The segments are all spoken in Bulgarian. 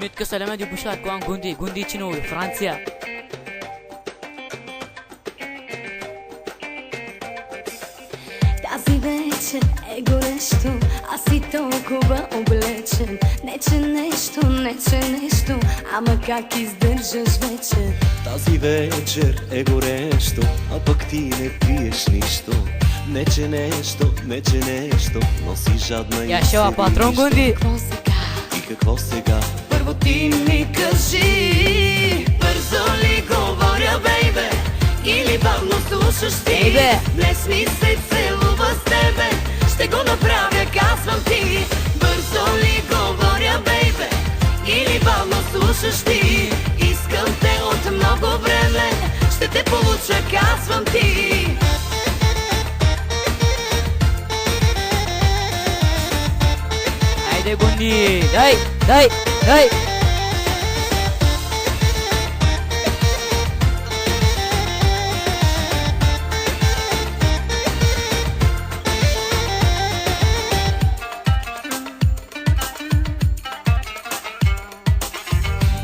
متكسلة دي بوشات كوان جوندي تشنو فرنسا. Тази вечер е горещо, а си толкова облечен. Не че нещо, ама как издържаш вече? Тази вечер е горещо, а пък ти не пиеш нищо. Не че нещо, но си жадна и Я шо, патрон Гунди. Какво сега? И какво сега? Първо ти ми кажи, бързо ли говоря, бейбе? Или бавно слушаш ти? Бейбе! Днес ми се целува с тебе, ще го направя, казвам ти. Бързо ли говоря, бейбе? Или бавно слушаш ти? Искам те от много време, ще те получа, казвам ти. Айде Гунди, дай!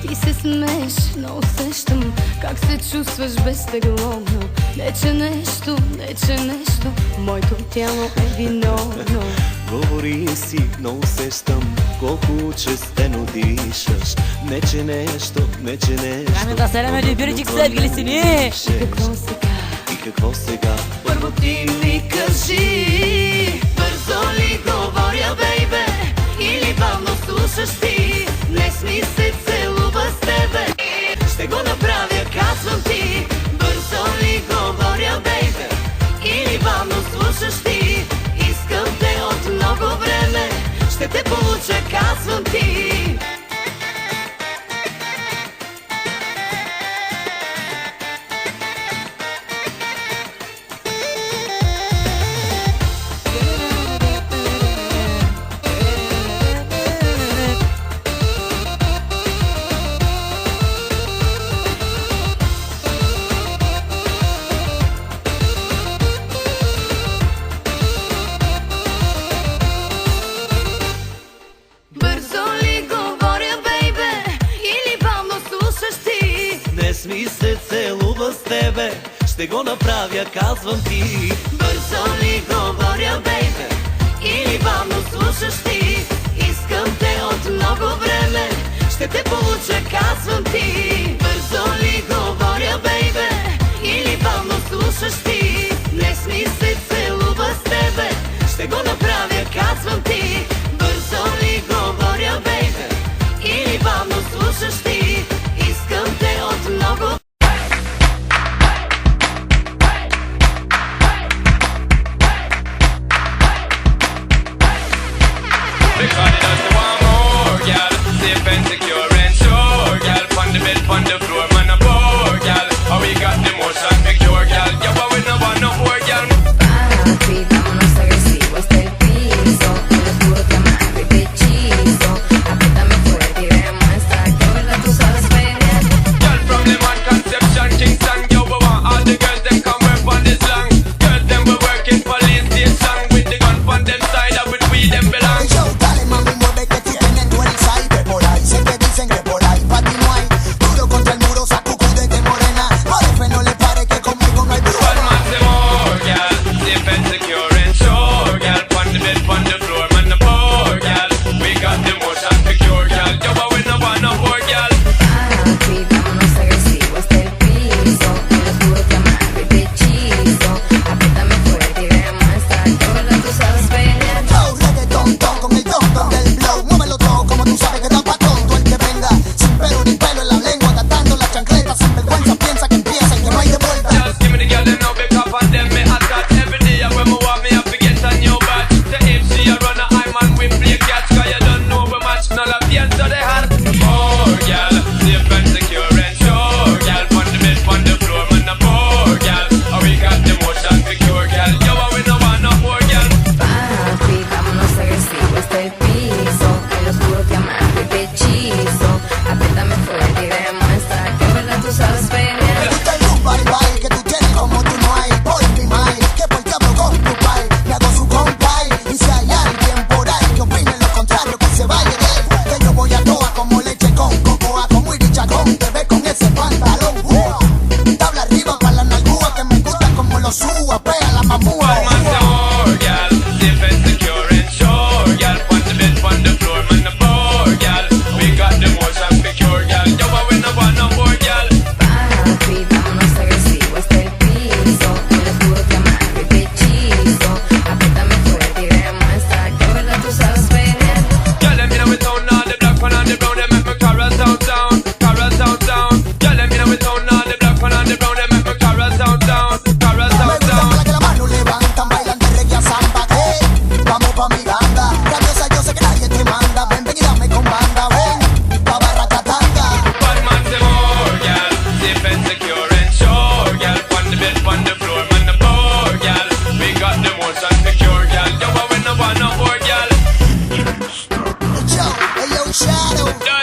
Ти се смееш, но усещам как се чувстваш безтегловно. Не че нещо, моето тяло е виновно. Говори си, но усещам колко честено дишаш. Не че нещо. Време да селяме до Бирджик sevgilisi ni. Какво сега? И какво сега? Първо ти ми кажи, бързо ли говоря, бейбе? Или бавно слушаш ти? Днес ми се целува с тебе, ще го направя, казвам ти. Бързо ли говоря, бейбе? Или бавно слушаш ти? Искам те от много време, ще те получа, казвам ти. Днес ми се целува с тебе, ще го направя, казвам ти. Бързо ли говоря, бейбе? Или бавно слушаш ти? Искам те от много време, ще те получа, казвам ти. Бързо ли говоря, бейбе? Или бавно слушаш ти? Днес ми се целува с тебе, ще го направя, казвам ти. Бързо ли говоря, бейбе? Или бавно слушаш ти? Искам те от много. Because it doesn't want more, girl. Safe and secure and sure, girl. On the bed, on the floor, man, a poor, girl. How we got the motion secure, girl. Yeah, but we no want no more, girl. Para ti, vámonos agresivos del shadow.